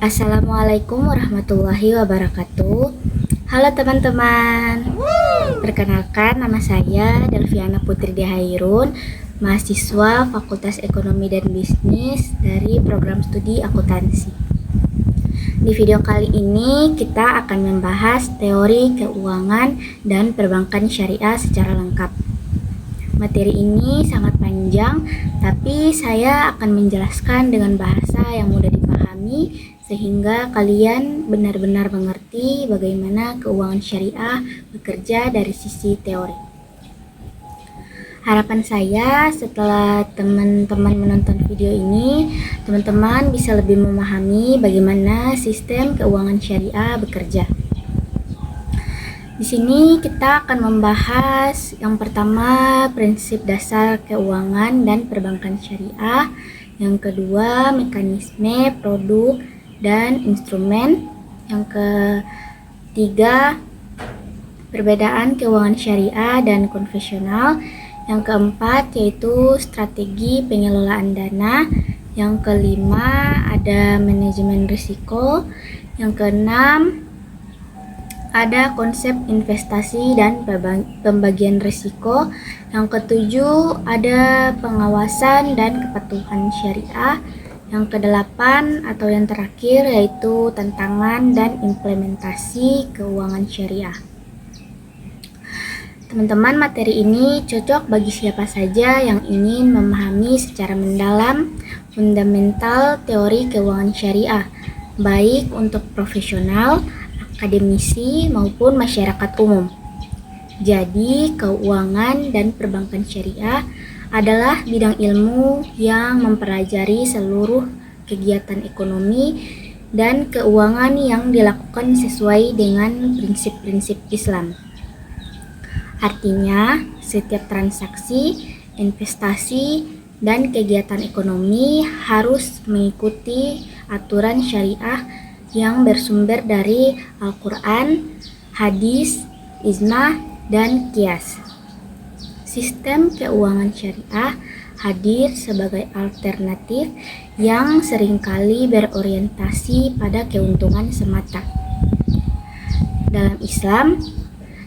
Assalamualaikum warahmatullahi wabarakatuh. Halo teman-teman. Perkenalkan, nama saya Delviana Putri Dehairun, mahasiswa Fakultas Ekonomi dan Bisnis dari program studi akuntansi. Di video kali ini kita akan membahas teori keuangan dan perbankan syariah secara lengkap. Materi ini sangat panjang, tapi saya akan menjelaskan dengan bahasa yang mudah dipahami sehingga kalian benar-benar mengerti bagaimana keuangan syariah bekerja dari sisi teori. Harapan saya setelah teman-teman menonton video ini, teman-teman bisa lebih memahami bagaimana sistem keuangan syariah bekerja. Di sini kita akan membahas yang pertama prinsip dasar keuangan dan perbankan syariah, yang kedua mekanisme, produk, dan instrumen, yang ketiga perbedaan keuangan syariah dan konvensional, yang keempat yaitu strategi pengelolaan dana, yang kelima ada manajemen risiko, yang keenam ada konsep investasi dan pembagian risiko, yang ketujuh ada pengawasan dan kepatuhan syariah, yang kedelapan atau yang terakhir yaitu tantangan dan implementasi keuangan syariah. Teman-teman, materi ini cocok bagi siapa saja yang ingin memahami secara mendalam fundamental teori keuangan syariah, baik untuk profesional, akademisi, maupun masyarakat umum. Jadi, keuangan dan perbankan syariah adalah bidang ilmu yang mempelajari seluruh kegiatan ekonomi dan keuangan yang dilakukan sesuai dengan prinsip-prinsip Islam. Artinya, setiap transaksi, investasi, dan kegiatan ekonomi harus mengikuti aturan syariah yang bersumber dari Al-Quran, hadis, ijma, dan qiyas. Sistem keuangan syariah hadir sebagai alternatif yang seringkali berorientasi pada keuntungan semata. Dalam Islam,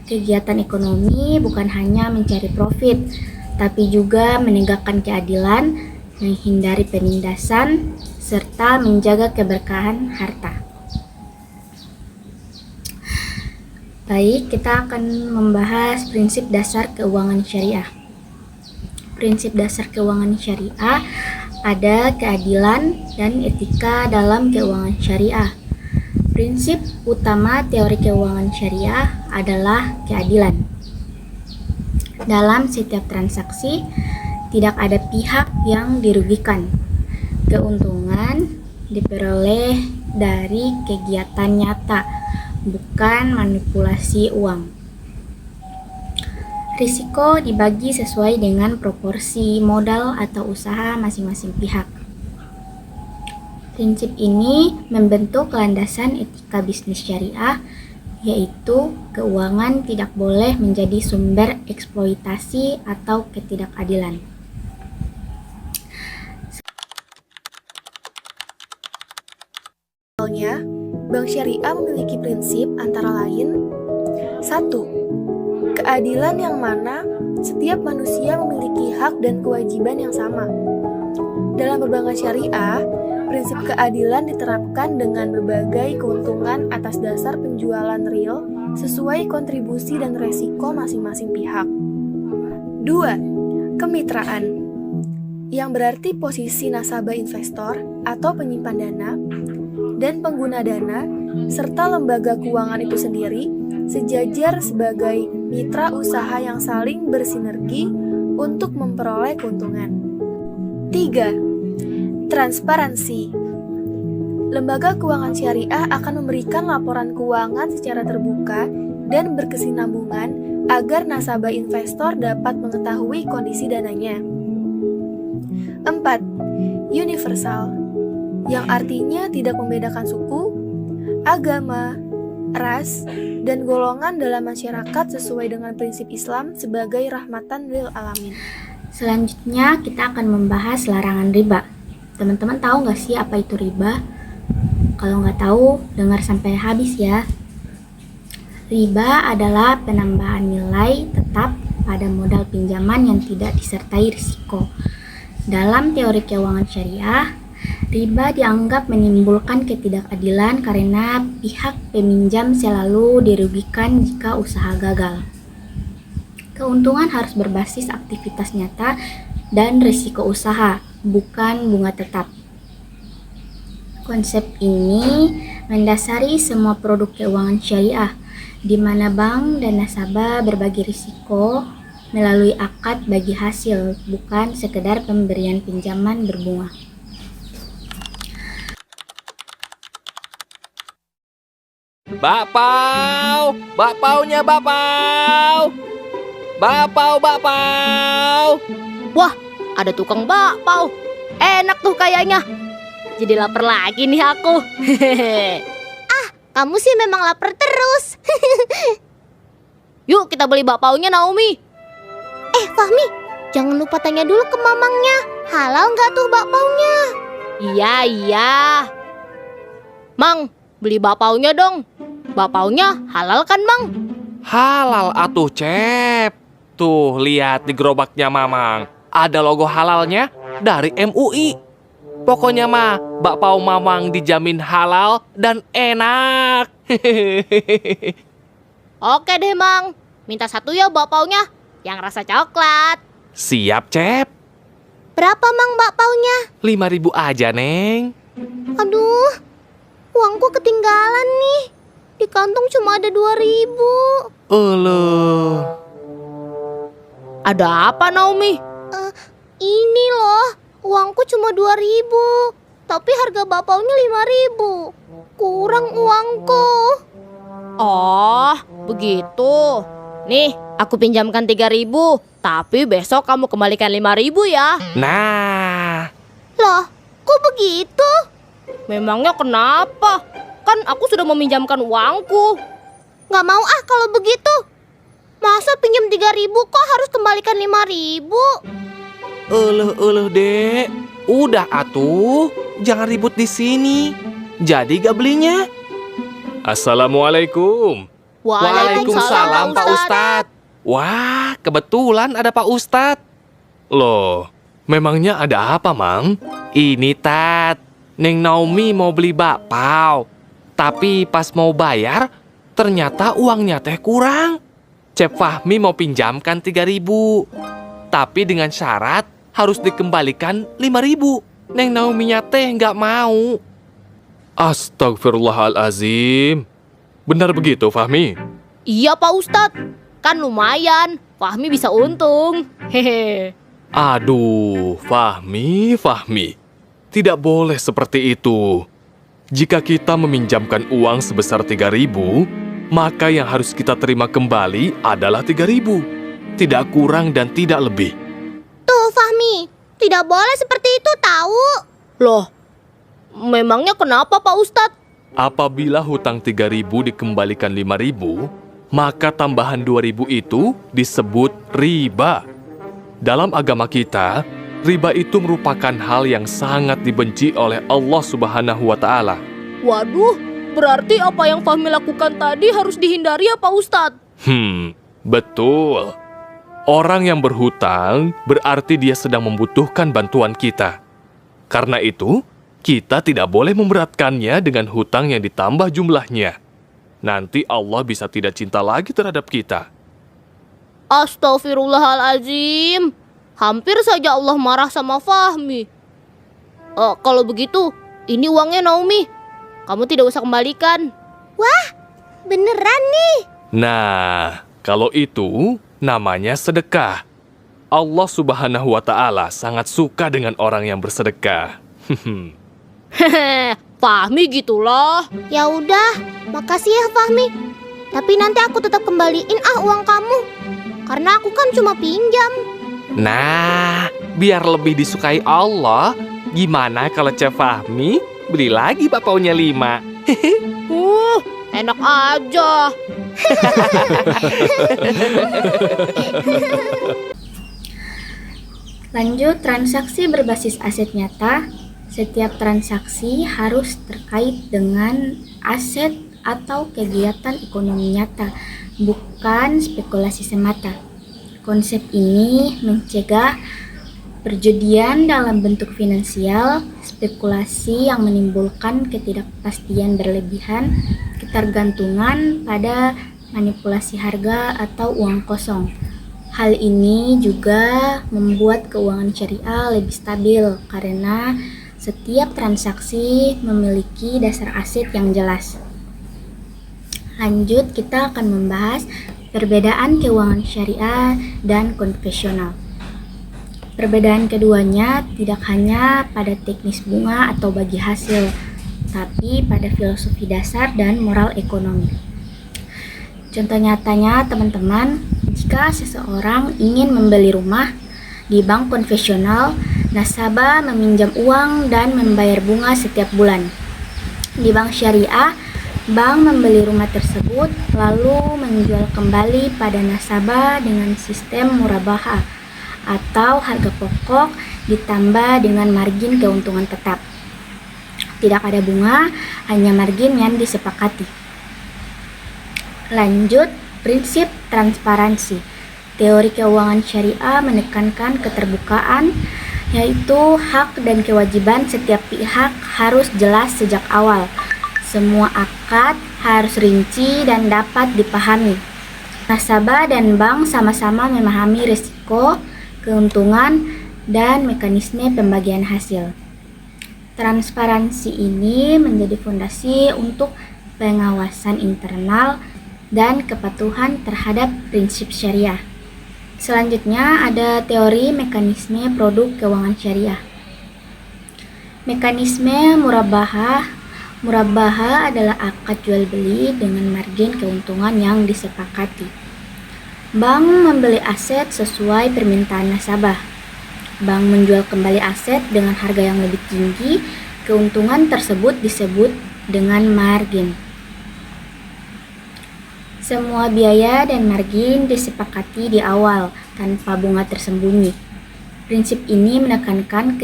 kegiatan ekonomi bukan hanya mencari profit, tapi juga menegakkan keadilan, menghindari penindasan, serta menjaga keberkahan harta. Baik, kita akan membahas prinsip dasar keuangan syariah. Prinsip dasar keuangan syariah ada keadilan dan etika dalam keuangan syariah. Prinsip utama teori keuangan syariah adalah keadilan. Dalam setiap transaksi, tidak ada pihak yang dirugikan. Keuntungan diperoleh dari kegiatan nyata, bukan manipulasi uang. Risiko dibagi sesuai dengan proporsi modal atau usaha masing-masing pihak. Prinsip ini membentuk landasan etika bisnis syariah, yaitu keuangan tidak boleh menjadi sumber eksploitasi atau ketidakadilan. Misalnya, Bank Syariah memiliki prinsip antara lain 1. Keadilan yang mana setiap manusia memiliki hak dan kewajiban yang sama. Dalam perbankan syariah, prinsip keadilan diterapkan dengan berbagai keuntungan atas dasar penjualan real sesuai kontribusi dan resiko masing-masing pihak. 2. Kemitraan, yang berarti posisi nasabah investor atau penyimpan dana dan pengguna dana, serta lembaga keuangan itu sendiri, sejajar sebagai mitra usaha yang saling bersinergi untuk memperoleh keuntungan. 3. Transparansi. Lembaga keuangan syariah akan memberikan laporan keuangan secara terbuka dan berkesinambungan agar nasabah investor dapat mengetahui kondisi dananya. 4. Universal, yang artinya tidak membedakan suku, agama, ras, dan golongan dalam masyarakat sesuai dengan prinsip Islam sebagai rahmatan lil alamin. Selanjutnya kita akan membahas larangan riba. Teman-teman tahu nggak sih apa itu riba? Kalau nggak tahu, dengar sampai habis ya. Riba adalah penambahan nilai tetap pada modal pinjaman yang tidak disertai risiko. Dalam teori keuangan syariah, riba dianggap menimbulkan ketidakadilan karena pihak peminjam selalu dirugikan jika usaha gagal. Keuntungan harus berbasis aktivitas nyata dan risiko usaha, bukan bunga tetap. Konsep ini mendasari semua produk keuangan syariah, di mana bank dan nasabah berbagi risiko melalui akad bagi hasil, bukan sekedar pemberian pinjaman berbunga. Bakpao, bakpaunya bakpao. Bakpao, bakpao. Wah, ada tukang bakpao. Enak tuh kayaknya. Jadi lapar lagi nih aku. Kamu sih memang lapar terus. Yuk kita beli bakpaonya Naomi. Fahmi, jangan lupa tanya dulu ke mamangnya. Halal nggak tuh bakpaunya? Iya. Mang, beli bakpaonya dong. Bakpaonya halal kan, Mang? Halal atuh, Cep. Tuh, lihat di gerobaknya Mamang. Ada logo halalnya dari MUI. Pokoknya mah, bakpao Mamang dijamin halal dan enak. Oke deh, Mang. Minta satu ya bakpaonya, yang rasa coklat. Siap, Cep. Berapa mang bakpaunya? 5.000 aja, Neng. Aduh, uangku ketinggalan nih. Di kantong cuma ada 2.000. Eluh. Ada apa, Naomi? Ini loh, uangku cuma 2.000. Tapi harga bakpaunya 5.000. Kurang uangku. Oh, begitu. Nih, aku pinjamkan 3.000, tapi besok kamu kembalikan 5.000 ya. Nah, Loh, kok begitu? Memangnya kenapa? Kan aku sudah meminjamkan uangku. Nggak mau kalau begitu. Masa pinjam 3.000 kok harus kembalikan 5.000? eluh, Dek. Udah atuh, jangan ribut di sini. Jadi gak belinya? Assalamualaikum. Waalaikumsalam, Pak Ustadz. Wah, kebetulan ada Pak Ustadz. Loh, memangnya ada apa, Mang? Ini, Tat. Neng Naomi mau beli bakpao. Tapi pas mau bayar, ternyata uangnya teh kurang. Cep Fahmi mau pinjamkan 3.000. Tapi dengan syarat harus dikembalikan 5.000. Neng Naominya teh nggak mau. Astagfirullahalazim. Benar begitu, Fahmi? Iya, Pak Ustadz. Kan lumayan, Fahmi bisa untung. Hehe. Aduh, Fahmi. Tidak boleh seperti itu. Jika kita meminjamkan uang sebesar 3.000, maka yang harus kita terima kembali adalah 3.000. Tidak kurang dan tidak lebih. Tuh Fahmi, tidak boleh seperti itu tahu. Loh, memangnya kenapa, Pak Ustadz? Apabila hutang 3.000 dikembalikan 5.000, maka tambahan 2.000 itu disebut riba. Dalam agama kita, riba itu merupakan hal yang sangat dibenci oleh Allah Subhanahu wa Ta'ala. Waduh, berarti apa yang Fahmi lakukan tadi harus dihindari ya, Pak Ustadz? Betul. Orang yang berhutang berarti dia sedang membutuhkan bantuan kita. Karena itu, kita tidak boleh memberatkannya dengan hutang yang ditambah jumlahnya. Nanti Allah bisa tidak cinta lagi terhadap kita. Astagfirullahalazim. Hampir saja Allah marah sama Fahmi. Kalau begitu, ini uangnya Naomi. Kamu tidak usah kembalikan. Beneran nih. Nah, kalau itu namanya sedekah. Allah Subhanahu wa Ta'ala sangat suka dengan orang yang bersedekah. Hehe, Fahmi gitulah. Ya udah, makasih ya Fahmi. Tapi nanti aku tetap kembaliin uang kamu. Karena aku kan cuma pinjam. Nah, biar lebih disukai Allah, gimana kalau Cep Fahmi beli lagi bakpaonya 5? Enak aja. Lanjut, transaksi berbasis aset nyata Setiap transaksi harus terkait dengan aset atau kegiatan ekonomi nyata, bukan spekulasi semata. Konsep ini mencegah perjudian dalam bentuk finansial, spekulasi yang menimbulkan ketidakpastian berlebihan, ketergantungan pada manipulasi harga atau uang kosong. Hal ini juga membuat keuangan syariah lebih stabil karena setiap transaksi memiliki dasar aset yang jelas. Lanjut, kita akan membahas perbedaan keuangan syariah dan konvensional. Perbedaan keduanya tidak hanya pada teknis bunga atau bagi hasil, tapi pada filosofi dasar dan moral ekonomi. Contoh nyatanya, teman-teman, jika seseorang ingin membeli rumah di bank konvensional, nasabah meminjam uang dan membayar bunga setiap bulan. Di bank syariah, bank membeli rumah tersebut lalu menjual kembali pada nasabah dengan sistem murabahah atau harga pokok ditambah dengan margin keuntungan tetap. Tidak ada bunga, hanya margin yang disepakati. Lanjut, prinsip transparansi. Teori keuangan syariah menekankan keterbukaan, yaitu hak dan kewajiban setiap pihak harus jelas sejak awal. Semua akad harus rinci dan dapat dipahami. Nasabah dan bank sama-sama memahami risiko, keuntungan, dan mekanisme pembagian hasil. Transparansi ini menjadi fondasi untuk pengawasan internal dan kepatuhan terhadap prinsip syariah. Selanjutnya ada teori mekanisme produk keuangan syariah. Mekanisme murabahah. Murabahah adalah akad jual beli dengan margin keuntungan yang disepakati. Bank membeli aset sesuai permintaan nasabah. Bank menjual kembali aset dengan harga yang lebih tinggi. Keuntungan tersebut disebut dengan margin. Semua biaya dan margin disepakati di awal tanpa bunga tersembunyi. Prinsip ini menekankan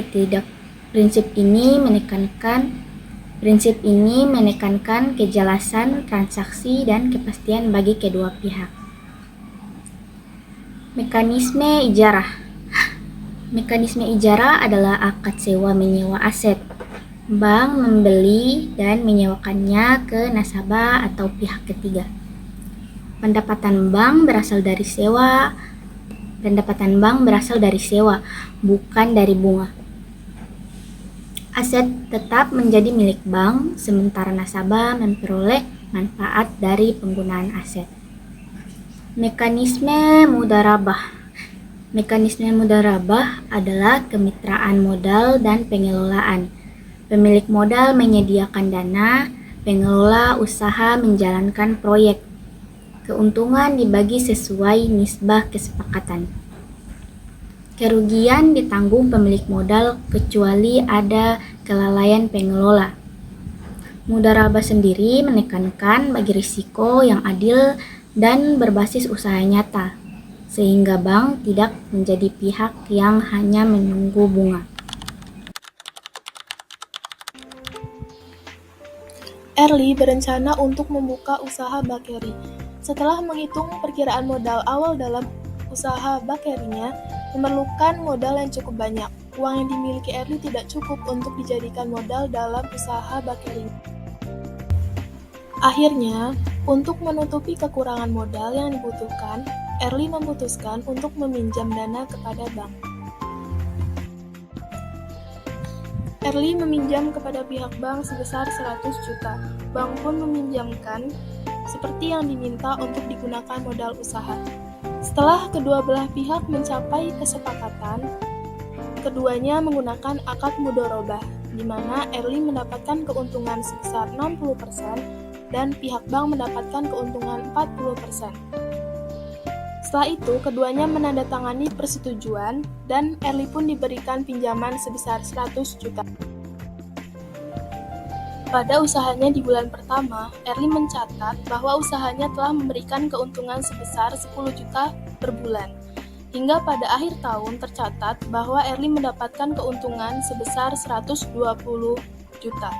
kejelasan transaksi dan kepastian bagi kedua pihak. Mekanisme ijarah. Mekanisme ijarah adalah akad sewa menyewa aset. Bank membeli dan menyewakannya ke nasabah atau pihak ketiga. Pendapatan bank berasal dari sewa, bukan dari bunga. Aset tetap menjadi milik bank, sementara nasabah memperoleh manfaat dari penggunaan aset. Mekanisme mudharabah. Mekanisme mudharabah adalah kemitraan modal dan pengelolaan. Pemilik modal menyediakan dana, pengelola usaha menjalankan proyek. Keuntungan dibagi sesuai nisbah kesepakatan. Kerugian ditanggung pemilik modal kecuali ada kelalaian pengelola. Mudharabah sendiri menekankan bagi risiko yang adil dan berbasis usaha nyata, sehingga bank tidak menjadi pihak yang hanya menunggu bunga. Early berencana untuk membuka usaha bakeri. Setelah menghitung perkiraan modal awal dalam usaha bakerinya, memerlukan modal yang cukup banyak. Uang yang dimiliki Early tidak cukup untuk dijadikan modal dalam usaha bakerinya. Akhirnya, untuk menutupi kekurangan modal yang dibutuhkan, Early memutuskan untuk meminjam dana kepada bank. Early meminjam kepada pihak bank sebesar 100 juta. Bank pun meminjamkan seperti yang diminta untuk digunakan modal usaha. Setelah kedua belah pihak mencapai kesepakatan, keduanya menggunakan akad mudharabah, di mana Early mendapatkan keuntungan sebesar 60% dan pihak bank mendapatkan keuntungan 40%. Setelah itu, keduanya menandatangani persetujuan dan Early pun diberikan pinjaman sebesar 100 juta. Pada usahanya di bulan pertama, Early mencatat bahwa usahanya telah memberikan keuntungan sebesar 10 juta per bulan. Hingga pada akhir tahun tercatat bahwa Erli mendapatkan keuntungan sebesar 120 juta.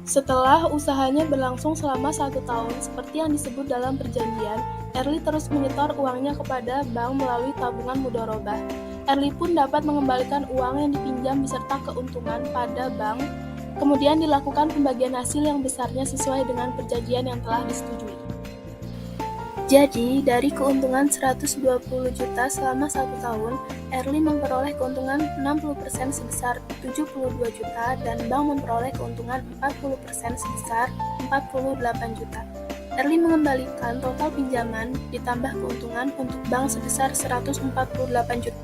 Setelah usahanya berlangsung selama 1 tahun, seperti yang disebut dalam perjanjian, Erli terus menyetor uangnya kepada bank melalui tabungan mudharabah. Erli pun dapat mengembalikan uang yang dipinjam beserta keuntungan pada bank. Kemudian dilakukan pembagian hasil yang besarnya sesuai dengan perjanjian yang telah disetujui. Jadi, dari keuntungan 120 juta selama 1 tahun, Erli memperoleh keuntungan 60% sebesar 72 juta dan bank memperoleh keuntungan 40% sebesar 48 juta. Erli mengembalikan total pinjaman ditambah keuntungan untuk bank sebesar 148 juta.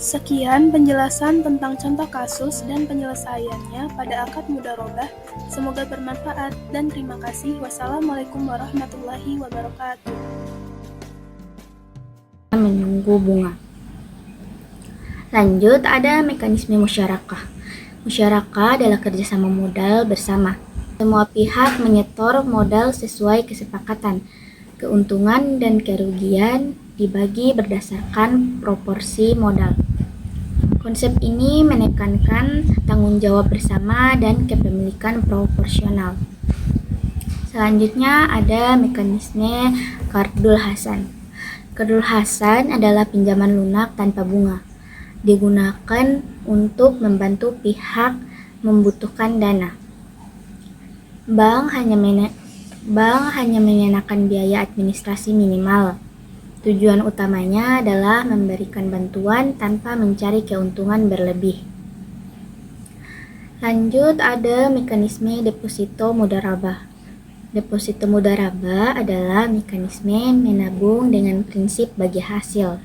Sekian penjelasan tentang contoh kasus dan penyelesaiannya pada akad mudharabah. Semoga bermanfaat dan terima kasih. Wassalamualaikum warahmatullahi wabarakatuh. Menunggu bunga. Lanjut, ada mekanisme musyarakah. Musyarakah adalah kerjasama modal bersama. Semua pihak menyetor modal sesuai kesepakatan. Keuntungan dan kerugian dibagi berdasarkan proporsi modal. Konsep ini menekankan tanggung jawab bersama dan kepemilikan proporsional. Selanjutnya ada mekanisme Qardul Hasan. Qardul Hasan adalah pinjaman lunak tanpa bunga. Digunakan untuk membantu pihak membutuhkan dana. Bank hanya mengenakan biaya administrasi minimal. Tujuan utamanya adalah memberikan bantuan tanpa mencari keuntungan berlebih. Lanjut, ada mekanisme deposito mudharabah. Deposito mudharabah adalah mekanisme menabung dengan prinsip bagi hasil.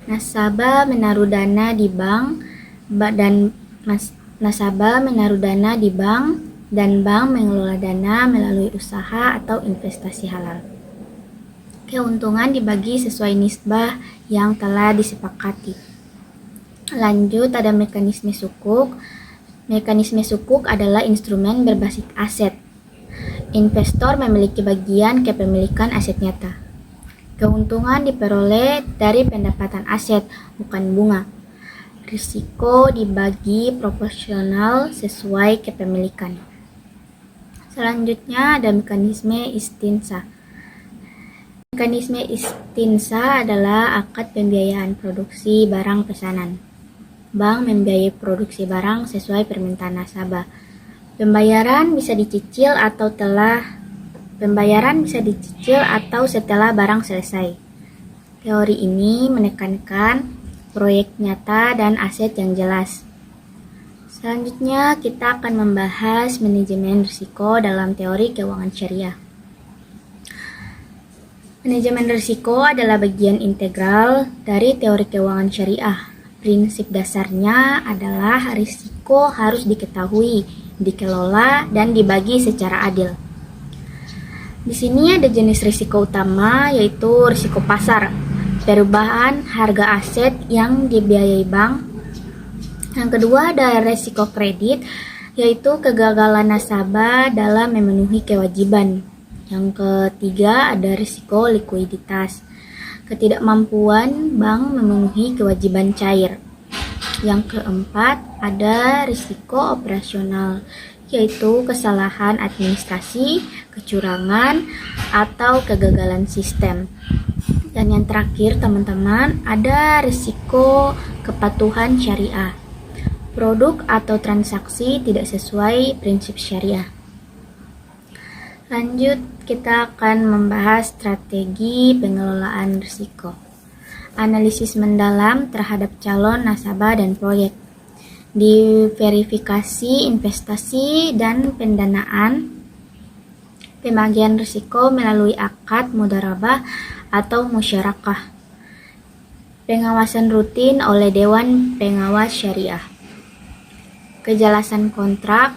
Nasabah menaruh dana di bank dan bank mengelola dana melalui usaha atau investasi halal. Keuntungan dibagi sesuai nisbah yang telah disepakati. Lanjut, ada mekanisme sukuk. Mekanisme sukuk adalah instrumen berbasis aset. Investor memiliki bagian kepemilikan aset nyata. Keuntungan diperoleh dari pendapatan aset, bukan bunga. Risiko dibagi proporsional sesuai kepemilikan. Selanjutnya ada mekanisme istinsa. Mekanisme istinsa adalah akad pembiayaan produksi barang pesanan. Bank membiayai produksi barang sesuai permintaan nasabah. Pembayaran bisa dicicil atau setelah barang selesai. Teori ini menekankan proyek nyata dan aset yang jelas. Selanjutnya kita akan membahas manajemen risiko dalam teori keuangan syariah. Manajemen risiko adalah bagian integral dari teori keuangan syariah. Prinsip dasarnya adalah risiko harus diketahui, dikelola, dan dibagi secara adil. Di sini ada jenis risiko utama, yaitu risiko pasar, perubahan harga aset yang dibiayai bank. Yang kedua ada risiko kredit, yaitu kegagalan nasabah dalam memenuhi kewajiban. Yang ketiga ada risiko likuiditas, ketidakmampuan bank memenuhi kewajiban cair. Yang keempat ada risiko operasional, yaitu kesalahan administrasi, kecurangan, atau kegagalan sistem. Dan yang terakhir teman-teman, ada risiko kepatuhan syariah, produk atau transaksi tidak sesuai prinsip syariah. Lanjut, kita akan membahas strategi pengelolaan risiko. Analisis mendalam terhadap calon nasabah dan proyek. Diverifikasi investasi dan pendanaan. Pembagian risiko melalui akad mudharabah atau musyarakah. Pengawasan rutin oleh Dewan Pengawas Syariah. Kejelasan kontrak,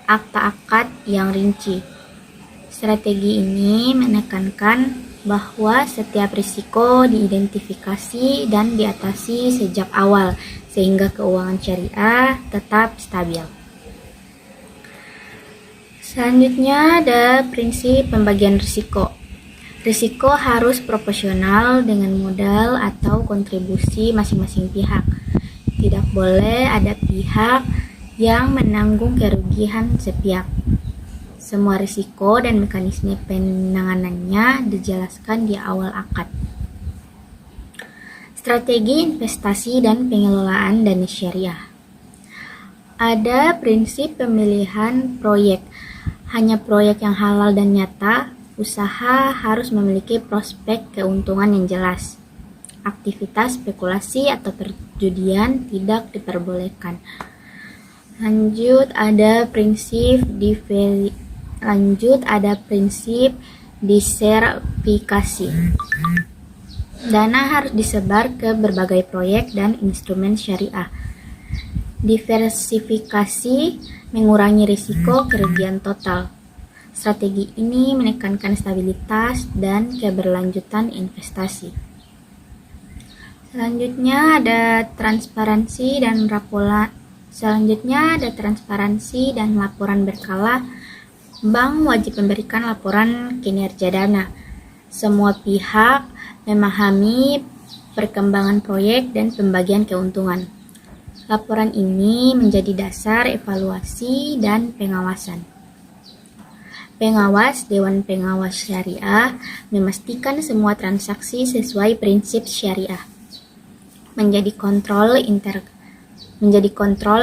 akta akad yang rinci. Strategi ini menekankan bahwa setiap risiko diidentifikasi dan diatasi sejak awal sehingga keuangan syariah tetap stabil. Selanjutnya ada prinsip pembagian risiko. Risiko harus proporsional dengan modal atau kontribusi masing-masing pihak. Tidak boleh ada pihak yang menanggung kerugian sepihak. Semua risiko dan mekanisme penanganannya dijelaskan di awal akad. Strategi investasi dan pengelolaan dana syariah. Ada prinsip pemilihan proyek. Hanya proyek yang halal dan nyata. Usaha harus memiliki prospek keuntungan yang jelas. Aktivitas spekulasi atau perjudian tidak diperbolehkan. Lanjut ada prinsip diversifikasi. Dana harus disebar ke berbagai proyek dan instrumen syariah. Diversifikasi mengurangi risiko kerugian total. Strategi ini menekankan stabilitas dan keberlanjutan investasi. Selanjutnya ada transparansi dan laporan berkala. Bank wajib memberikan laporan kinerja dana. Semua pihak memahami perkembangan proyek dan pembagian keuntungan. Laporan ini menjadi dasar evaluasi dan pengawasan. Pengawas Dewan Pengawas Syariah memastikan semua transaksi sesuai prinsip syariah. Menjadi kontrol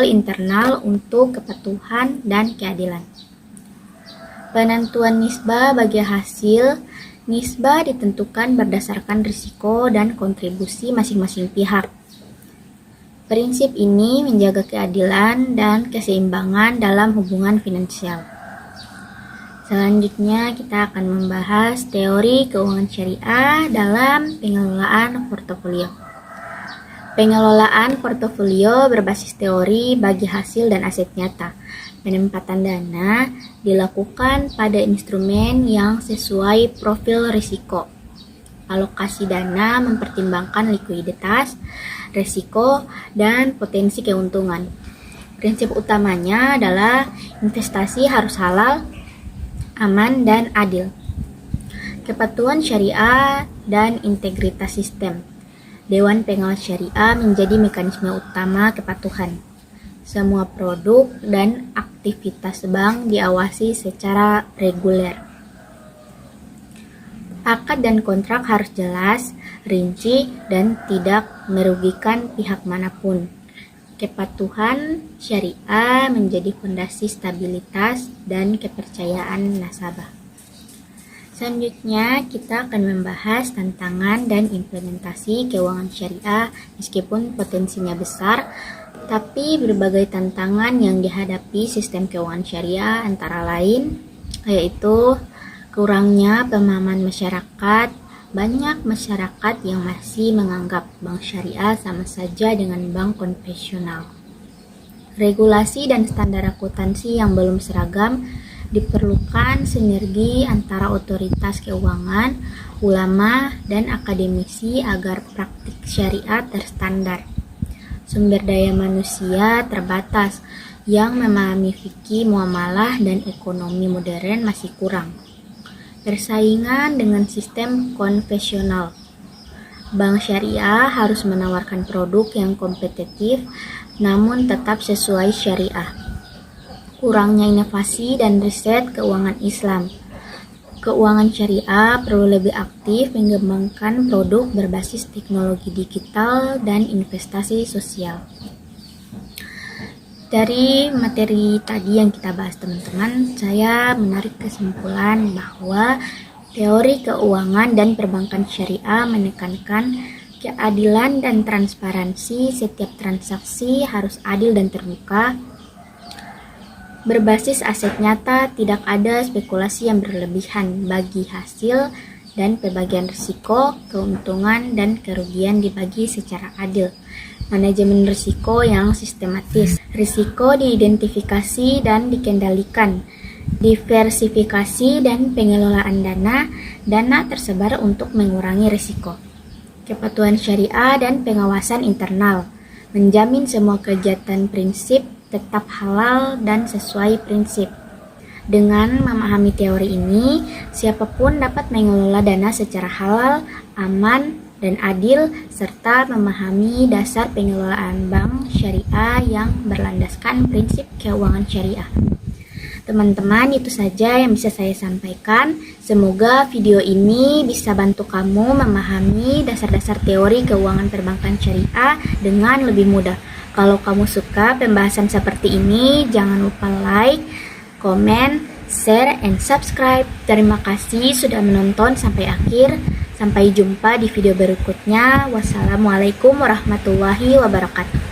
internal untuk kepatuhan dan keadilan. Penentuan nisbah bagi hasil. Nisbah ditentukan berdasarkan risiko dan kontribusi masing-masing pihak. Prinsip ini menjaga keadilan dan keseimbangan dalam hubungan finansial. Selanjutnya kita akan membahas teori keuangan syariah dalam pengelolaan portofolio. Pengelolaan portofolio berbasis teori bagi hasil dan aset nyata. Penempatan dana dilakukan pada instrumen yang sesuai profil risiko. Alokasi dana mempertimbangkan likuiditas, risiko, dan potensi keuntungan. Prinsip utamanya adalah investasi harus halal, aman, dan adil. Kepatuhan syariah dan integritas sistem. Dewan Pengawas Syariah menjadi mekanisme utama kepatuhan. Semua produk dan aktivitas bank diawasi secara reguler. Akad dan kontrak harus jelas, rinci, dan tidak merugikan pihak manapun. Kepatuhan syariah menjadi fondasi stabilitas dan kepercayaan nasabah. Selanjutnya, kita akan membahas tantangan dan implementasi keuangan syariah. Meskipun potensinya besar, tapi berbagai tantangan yang dihadapi sistem keuangan syariah antara lain yaitu kurangnya pemahaman masyarakat. Banyak masyarakat yang masih menganggap bank syariah sama saja dengan bank konvensional. Regulasi dan standar akuntansi yang belum seragam. Diperlukan sinergi antara otoritas keuangan, ulama, dan akademisi agar praktik syariah terstandar. Sumber daya manusia terbatas yang memahami fikih, muamalah, dan ekonomi modern masih kurang. Persaingan dengan sistem konvensional. Bank syariah harus menawarkan produk yang kompetitif namun tetap sesuai syariah. Kurangnya inovasi dan riset keuangan Islam. Keuangan syariah perlu lebih aktif mengembangkan produk berbasis teknologi digital dan investasi sosial. Dari materi tadi yang kita bahas teman-teman, saya menarik kesimpulan bahwa teori keuangan dan perbankan syariah menekankan keadilan dan transparansi. Setiap transaksi harus adil dan terbuka. Berbasis aset nyata, tidak ada spekulasi yang berlebihan bagi hasil dan pembagian risiko, keuntungan, dan kerugian dibagi secara adil. Manajemen risiko yang sistematis. Risiko diidentifikasi dan dikendalikan. Diversifikasi dan pengelolaan dana. Dana tersebar untuk mengurangi risiko. Kepatuhan syariah dan pengawasan internal. Menjamin semua kegiatan prinsip tetap halal dan sesuai prinsip. Dengan memahami teori ini, siapapun dapat mengelola dana secara halal, aman, dan adil, serta memahami dasar pengelolaan bank syariah yang berlandaskan prinsip keuangan syariah. Teman-teman, itu saja yang bisa saya sampaikan. Semoga video ini bisa bantu kamu memahami dasar-dasar teori keuangan perbankan syariah dengan lebih mudah. Kalau kamu suka pembahasan seperti ini, jangan lupa like, komen, share, and subscribe. Terima kasih sudah menonton sampai akhir. Sampai jumpa di video berikutnya. Wassalamualaikum warahmatullahi wabarakatuh.